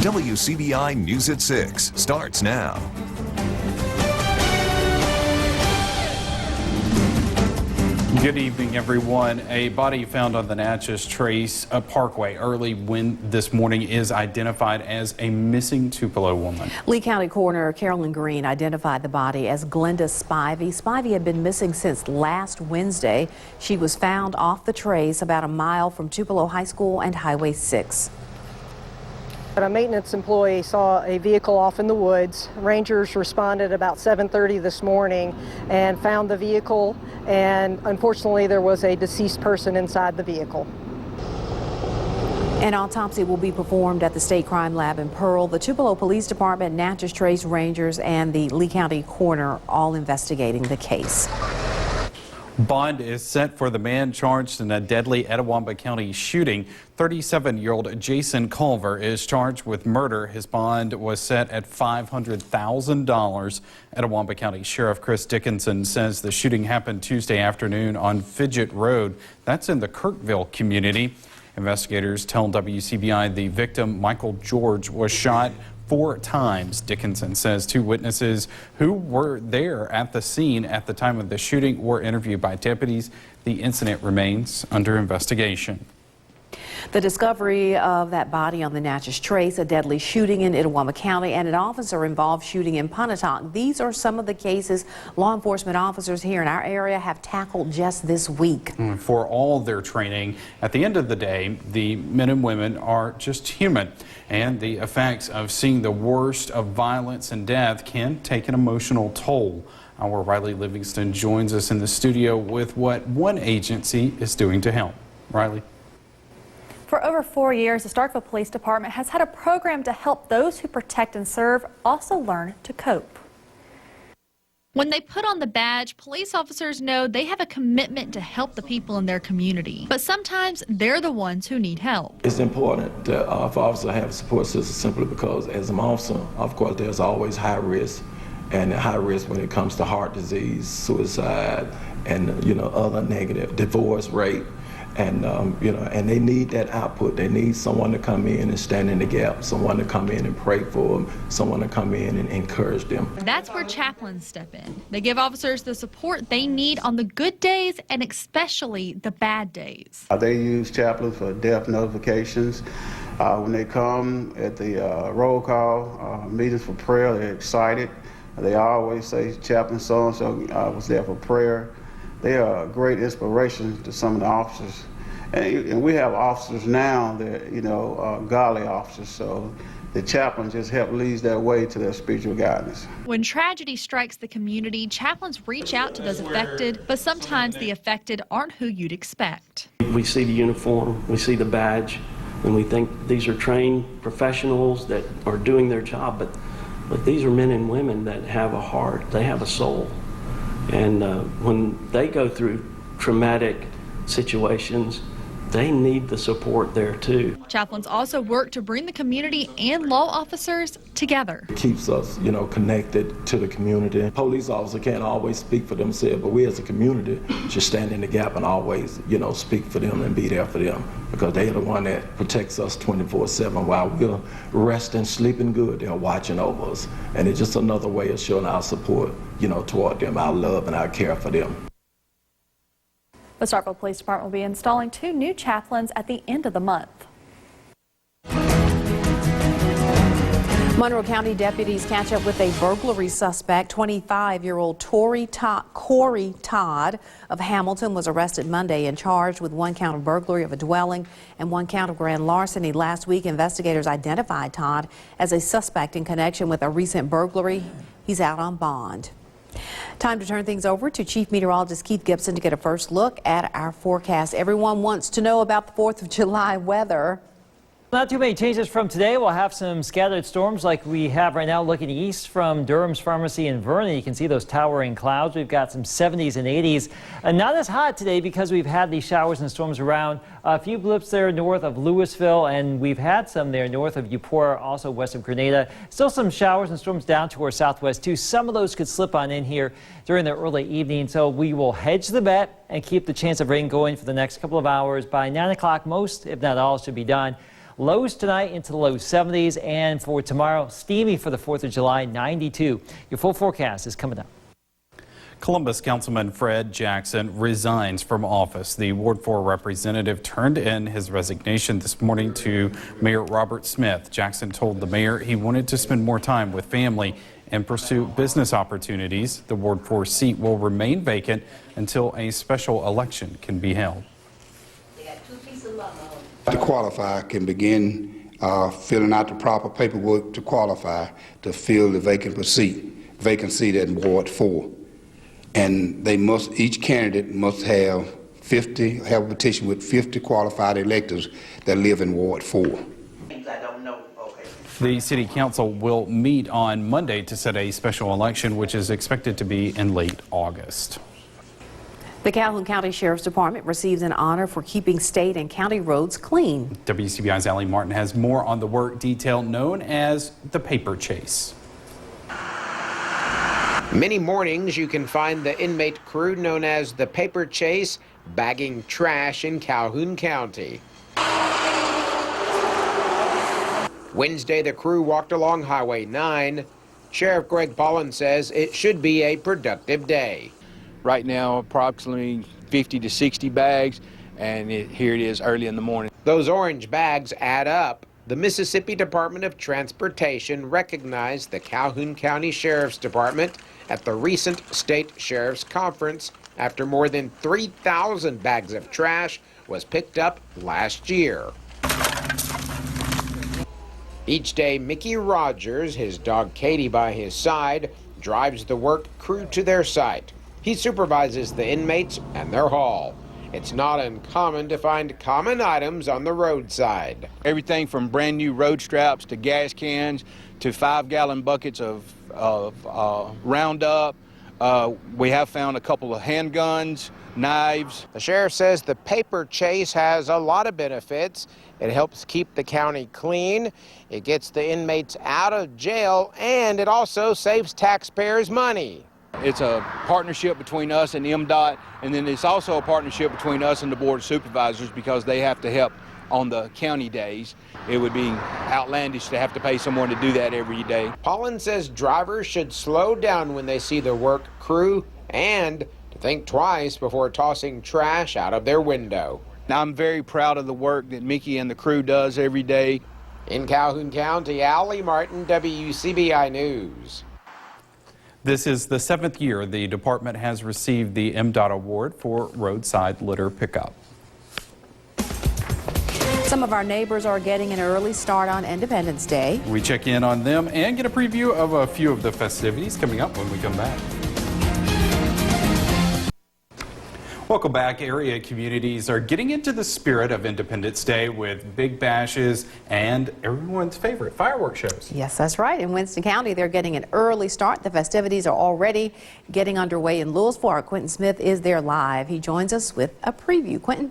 WCBI News at 6 starts now. Good evening, everyone. A body found on the Natchez Trace Parkway early this morning is identified as a missing Tupelo woman. Lee County Coroner Carolyn Green identified the body as Glenda Spivey. Spivey had been missing since last Wednesday. She was found off the trace about a mile from Tupelo High School and Highway 6. A maintenance employee saw a vehicle off in the woods. Rangers responded about 7:30 this morning and found the vehicle, and unfortunately there was a deceased person inside the vehicle. An autopsy will be performed at the State Crime Lab in Pearl. The Tupelo Police Department, Natchez Trace Rangers, and the Lee County Coroner all investigating the case. Bond is set for the man charged in a deadly Etowah County shooting. 37-year-old Jason Culver is charged with murder. His bond was set at $500,000. Etowah County Sheriff Chris Dickinson says the shooting happened Tuesday afternoon on Fidget Road. That's in the Kirkville community. Investigators tell WCBI the victim, Michael George, was shot 4 times. Dickinson says 2 witnesses who were there at the scene at the time of the shooting were interviewed by deputies. The incident remains under investigation. The discovery of that body on the Natchez Trace, a deadly shooting in Etowah County, and an officer-involved shooting in Pontotoc. These are some of the cases law enforcement officers here in our area have tackled just this week. For all their training, at the end of the day, the men and women are just human, and the effects of seeing the worst of violence and death can take an emotional toll. Our Riley Livingston joins us in the studio with what one agency is doing to help. Riley. For over 4 years, the Starkville Police Department has had a program to help those who protect and serve also learn to cope. When they put on the badge, police officers know they have a commitment to help the people in their community. But sometimes they're the ones who need help. It's important that for officers to have a support system simply because as an officer, of course, there's always high risk, and high risk when it comes to heart disease, suicide, and other negative, divorce rate. And and they need that output. They need someone to come in and stand in the gap, someone to come in and pray for them, someone to come in and encourage them. That's where chaplains step in. They give officers the support they need on the good days and especially the bad days. They use chaplains for death notifications. When they come at the roll call meetings for prayer, they're excited. They always say, Chaplain so-and-so was there for prayer. They are a great inspiration to some of the officers. And we have officers now that, godly officers, so the chaplain just help leads that way to their spiritual guidance. When tragedy strikes the community, chaplains reach out to those affected, but sometimes the affected aren't who you'd expect. We see the uniform, we see the badge, and we think these are trained professionals that are doing their job, but these are men and women that have a heart, they have a soul. And when they go through traumatic situations, they need the support there too. Chaplains also work to bring the community and law officers together. It keeps us, connected to the community. Police officers can't always speak for themselves, but we as a community should stand in the gap and always, speak for them and be there for them, because they're the one that protects us 24/7 while we're resting, sleeping good. They're watching over us, and it's just another way of showing our support, toward them, our love and our care for them. The Starkville Police Department will be installing 2 new chaplains at the end of the month. Monroe County deputies catch up with a burglary suspect. 25-year-old Corey Todd of Hamilton was arrested Monday and charged with 1 count of burglary of a dwelling and 1 count of grand larceny. Last week, investigators identified Todd as a suspect in connection with a recent burglary. He's out on bond. Time to turn things over to Chief Meteorologist Keith Gibson to get a first look at our forecast. Everyone wants to know about the 4th of July weather. Not too many changes from today. We'll have some scattered storms like we have right now looking east from Durham's Pharmacy in Vernon. You can see those towering clouds. We've got some 70s and 80s. And not as hot today because we've had these showers and storms around. A few blips there north of Louisville, and we've had some there north of Eupora, also west of Grenada. Still some showers and storms down to our southwest too. Some of those could slip on in here during the early evening. So we will hedge the bet and keep the chance of rain going for the next couple of hours. By 9 o'clock, most, if not all, should be done. Lows tonight into the low 70s, and for tomorrow, steamy for the 4th of July, 92. Your full forecast is coming up. Columbus Councilman Fred Jackson resigns from office. The Ward 4 representative turned in his resignation this morning to Mayor Robert Smith. Jackson told the mayor he wanted to spend more time with family and pursue business opportunities. The Ward 4 seat will remain vacant until a special election can be held. To qualify can begin filling out the proper paperwork to qualify to fill the vacant seat at Ward 4. And they must, each candidate must have a petition with 50 qualified electors that live in Ward 4. The City Council will meet on Monday to set a special election, which is expected to be in late August. The Calhoun County Sheriff's Department receives an honor for keeping state and county roads clean. WCBI's Allie Martin has more on the work detail known as the paper chase. Many mornings you can find the inmate crew known as the Paper Chase bagging trash in Calhoun County. Wednesday, the crew walked along Highway 9. Sheriff Greg Pollen says it should be a productive day. Right now, approximately 50 to 60 bags, and here it is early in the morning. Those orange bags add up. The Mississippi Department of Transportation recognized the Calhoun County Sheriff's Department at the recent State Sheriff's Conference after more than 3,000 bags of trash was picked up last year. Each day, Mickey Rogers, his dog Katie by his side, drives the work crew to their site. He supervises the inmates and their haul. It's not uncommon to find common items on the roadside. Everything from brand new road straps to gas cans to 5-gallon buckets of Roundup. We have found a couple of handguns, knives. The sheriff says the paper chase has a lot of benefits. It helps keep the county clean, it gets the inmates out of jail, and it also saves taxpayers money. It's a partnership between us and MDOT, and then it's also a partnership between us and the Board of Supervisors because they have to help on the county days. It would be outlandish to have to pay someone to do that every day. Pollen says drivers should slow down when they see the work crew and to think twice before tossing trash out of their window. Now, I'm very proud of the work that Mickey and the crew does every day. In Calhoun County, Allie Martin, WCBI News. This is the 7th year the department has received the MDOT award for roadside litter pickup. Some of our neighbors are getting an early start on Independence Day. We check in on them and get a preview of a few of the festivities coming up when we come back. Welcome back. Area communities are getting into the spirit of Independence Day with big bashes and everyone's favorite fireworks shows. Yes, that's right. In Winston County, they're getting an early start. The festivities are already getting underway in Louisville. Our Quentin Smith is there live. He joins us with a preview. Quentin.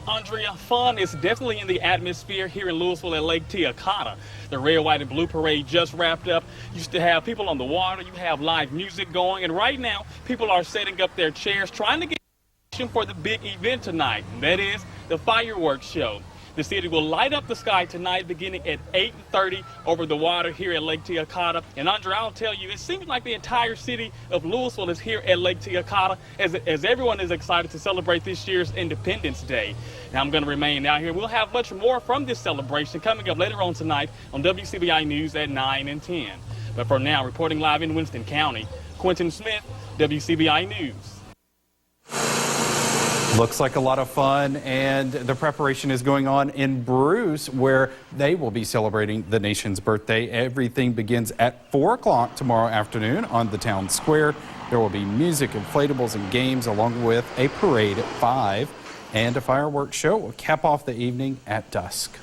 Andrea, fun is definitely in the atmosphere here in Louisville at Lake Teocata. The Red, White, and Blue Parade just wrapped up. You used to have people on the water, you have live music going, and right now people are setting up their chairs trying to get for the big event tonight, and that is the fireworks show. The city will light up the sky tonight beginning at 8:30 over the water here at Lake Teocata. And Andre, I'll tell you, it seems like the entire city of Louisville is here at Lake Teocata as everyone is excited to celebrate this year's Independence Day. Now I'm going to remain out here. We'll have much more from this celebration coming up later on tonight on WCBI News at 9 and 10. But for now, reporting live in Winston County, Quentin Smith, WCBI News. Looks like a lot of fun, and the preparation is going on in Bruce, where they will be celebrating the nation's birthday. Everything begins at 4 o'clock tomorrow afternoon on the town square. There will be music, inflatables, and games, along with a parade at 5, and a fireworks show will cap off the evening at dusk.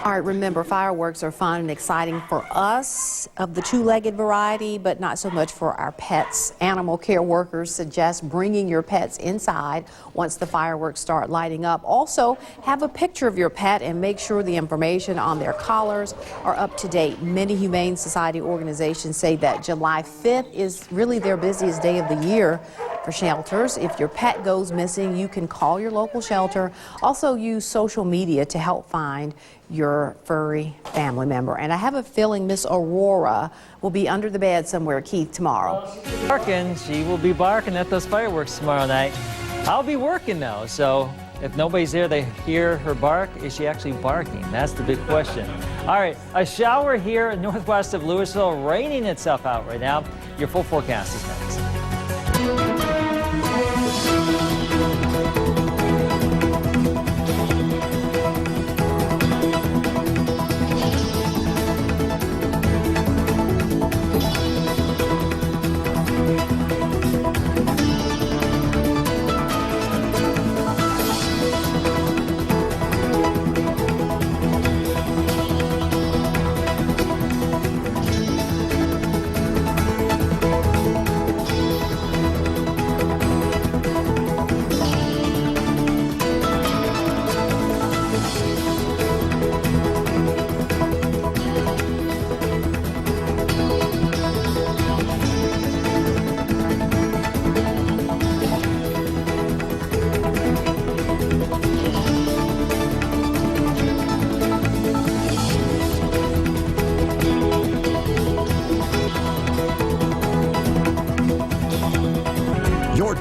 All right, remember, fireworks are fun and exciting for us of the two-legged variety, but not so much for our pets. Animal care workers suggest bringing your pets inside once the fireworks start lighting up. Also, have a picture of your pet and make sure the information on their collars are up to date. Many Humane Society organizations say that July 5th is really their busiest day of the year For shelters, if your pet goes missing, you can call your local shelter. Also use social media to help find your furry family member. And I have a feeling Miss Aurora will be under the bed somewhere, Keith, tomorrow. Barking. She will be barking at those fireworks tomorrow night. I'll be working though, so if nobody's there, they hear her bark. Is she actually barking? That's the big question. All right, a shower here northwest of Louisville, raining itself out right now. Your full forecast is next.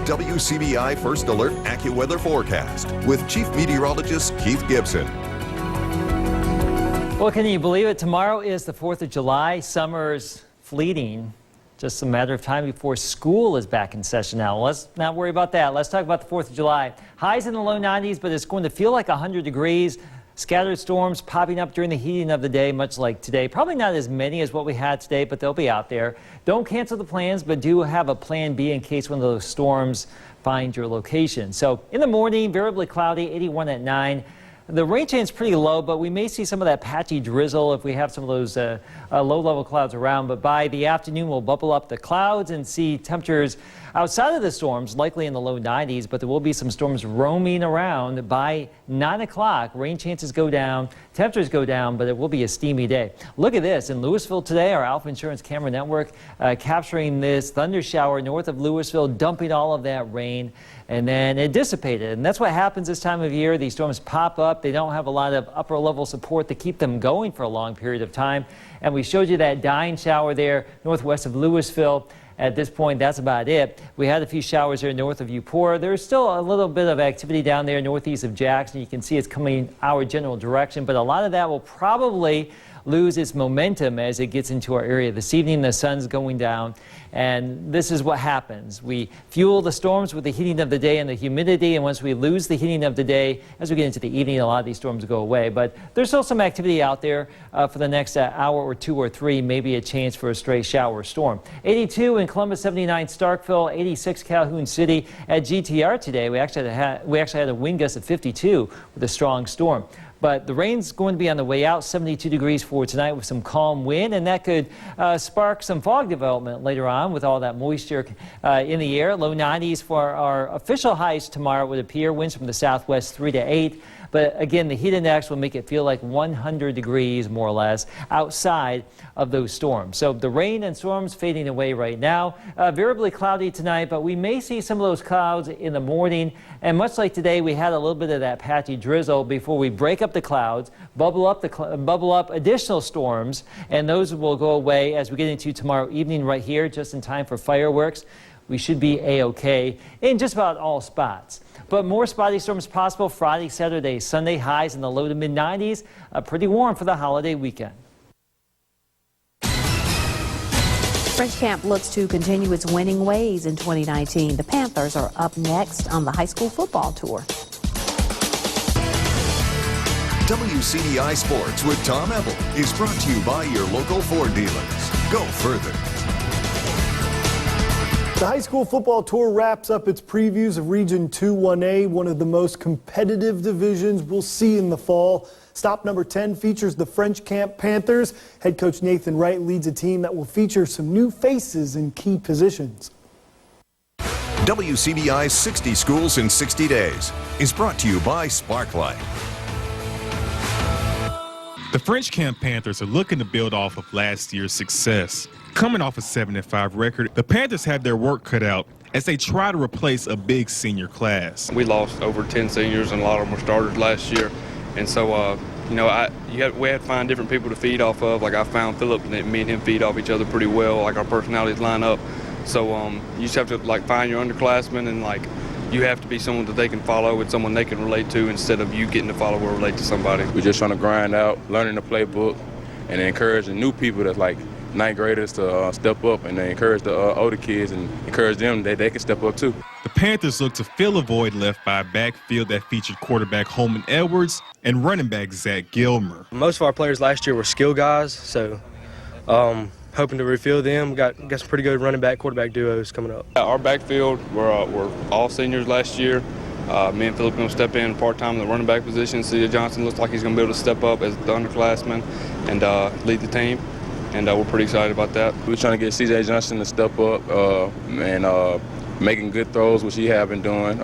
WCBI First Alert AccuWeather Forecast with Chief Meteorologist Keith Gibson. Well, can you believe it? Tomorrow is the 4th of July. Summer's fleeting. Just a matter of time before school is back in session now. Let's not worry about that. Let's talk about the 4th of July. Highs in the low 90s, but it's going to feel like 100 degrees. Scattered storms popping up during the heating of the day, much like today. Probably not as many as what we had today, but they'll be out there. Don't cancel the plans, but do have a plan B in case one of those storms find your location. So in the morning, variably cloudy, 81 at 9. The rain chance is pretty low, but we may see some of that patchy drizzle if we have some of those low-level clouds around. But by the afternoon, we'll bubble up the clouds and see temperatures outside of the storms, likely in the low 90s. But there will be some storms roaming around by 9 o'clock. Rain chances go down, temperatures go down, but it will be a steamy day. Look at this. In Louisville today, our Alpha Insurance camera network capturing this thunder shower north of Louisville, dumping all of that rain. And then it dissipated. And that's what happens this time of year. These storms pop up. They don't have a lot of upper level support to keep them going for a long period of time. And we showed you that dying shower there northwest of Louisville. At this point, that's about it. We had a few showers there north of Eupora. There's still a little bit of activity down there northeast of Jackson. You can see it's coming our general direction, but a lot of that will probably lose its momentum as it gets into our area. This evening, the sun's going down, and this is what happens. We fuel the storms with the heating of the day and the humidity, and once we lose the heating of the day, as we get into the evening, a lot of these storms go away. But there's still some activity out there for the next hour or two or three, maybe a chance for a stray shower or storm. 82 in Columbus, 79 Starkville, 86 Calhoun City. At GTR today, we actually had a wind gust of 52 with a strong storm. But the rain's going to be on the way out, 72 degrees for tonight with some calm wind, and that could spark some fog development later on with all that moisture in the air. Low 90s for our official highs tomorrow would appear. Winds from the southwest 3 to 8. But again, the heat index will make it feel like 100 degrees more or less outside of those storms. So the rain and storms fading away right now. Variably cloudy tonight, but we may see some of those clouds in the morning. And much like today, we had a little bit of that patchy drizzle before we break up the clouds, bubble up additional storms, and those will go away as we get into tomorrow evening right here, just in time for fireworks. We should be A-OK in just about all spots. But more spotty storms possible Friday, Saturday, Sunday. Highs in the low to mid-90s. Pretty warm for the holiday weekend. French Camp looks to continue its winning ways in 2019. The Panthers are up next on the high school football tour. WCBI Sports with Tom Ebel is brought to you by your local Ford dealers. Go further. The high school football tour wraps up its previews of Region 2-1A, one of the most competitive divisions we'll see in the fall. Stop number 10 features the French Camp Panthers. Head coach Nathan Wright leads a team that will feature some new faces in key positions. WCBI's 60 Schools in 60 Days is brought to you by Sparklight. The French Camp Panthers are looking to build off of last year's success. Coming off a 7-5 record, the Panthers have their work cut out as they try to replace a big senior class. We lost over 10 seniors, and a lot of them were starters last year. And so, you know, we had to find different people to feed off of. Like I found Philip, and me and him feed off each other pretty well. Like our personalities line up. So you just have to like find your underclassmen, and like you have to be someone that they can follow and someone they can relate to instead of you getting to follow or relate to somebody. We're just trying to grind out, learning the playbook, and encouraging new people that's like ninth graders to step up, and they encourage the older kids and encourage them that they can step up too. The Panthers look to fill a void left by a backfield that featured quarterback Holman Edwards and running back Zach Gilmer. Most of our players last year were skill guys, so hoping to refill them. We got some pretty good running back quarterback duos coming up. Our backfield were all seniors last year. Me and Philip going to step in part-time in the running back position. C.J. Johnson looks like he's going to be able to step up as the underclassman and lead the team. And we're pretty excited about that. We're trying to get C.J. Johnson to step up and making good throws, which he have been doing.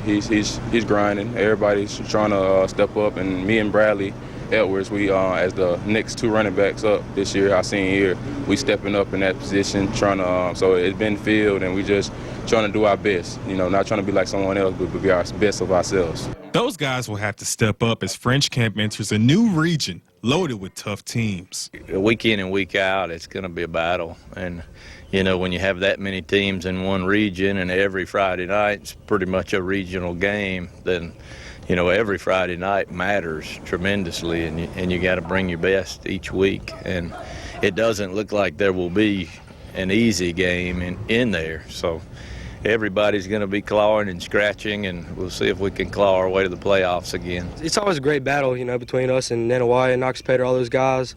He's grinding. Everybody's trying to step up, and me and Bradley Edwards, we as the next two running backs up this year, our senior year, we stepping up in that position, trying to. So it's been filled, and we just trying to do our best. You know, not trying to be like someone else, but be our best of ourselves. Those guys will have to step up as French Camp enters a new region loaded with tough teams. Week in and week out, it's going to be a battle. And, you know, when you have that many teams in one region and every Friday night's pretty much a regional game, then, you know, every Friday night matters tremendously, and you got to bring your best each week. And it doesn't look like there will be an easy game in there. So everybody's going to be clawing and scratching, and we'll see if we can claw our way to the playoffs again. It's always a great battle, you know, between us and Nanawai and Knox Pater, all those guys.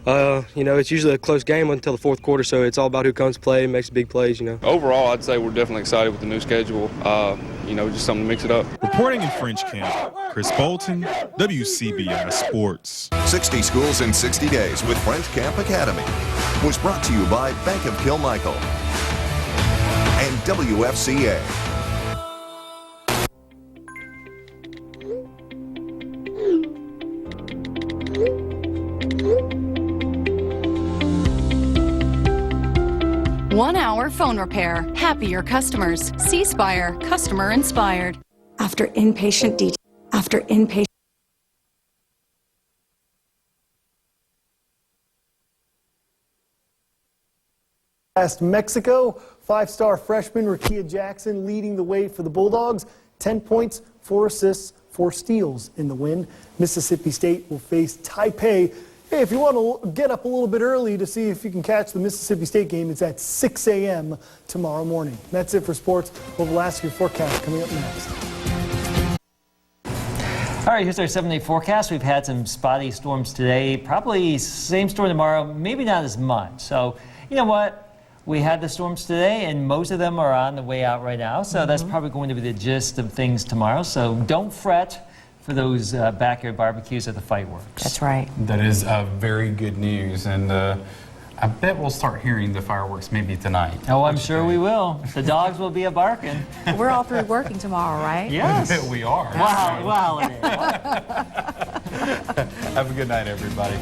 You know, it's usually a close game until the fourth quarter, so it's all about who comes play and makes big plays, you know. Overall, I'd say we're definitely excited with the new schedule. You know, just something to mix it up. Reporting in French Camp, Chris Bolton, WCBI Sports. 60 schools in 60 days with French Camp Academy was brought to you by Bank of Kilmichael and WFCA. One-hour phone repair. Happier customers. C-Spire. Customer inspired. After inpatient Past Mexico, five-star freshman Rakia Jackson leading the way for the Bulldogs. 10 points, 4 assists, 4 steals in the win. Mississippi State will face Taipei. Hey, if you want to get up a little bit early to see if you can catch the Mississippi State game, it's at 6 a.m. tomorrow morning. That's it for sports. We'll have Alaska forecast coming up next. All right, here's our 7-day forecast. We've had some spotty storms today. Probably same storm tomorrow, maybe not as much. So, you know what? We had the storms today, and most of them are on the way out right now. So that's probably going to be the gist of things tomorrow. So don't fret for those backyard barbecues at the fireworks. That's right. That is very good news, and I bet we'll start hearing the fireworks maybe tonight. Oh, I'm sure we will. The dogs will be a-barking. We're all through working tomorrow, right? Yes. We are. Wow, wow. Have a good night, everybody.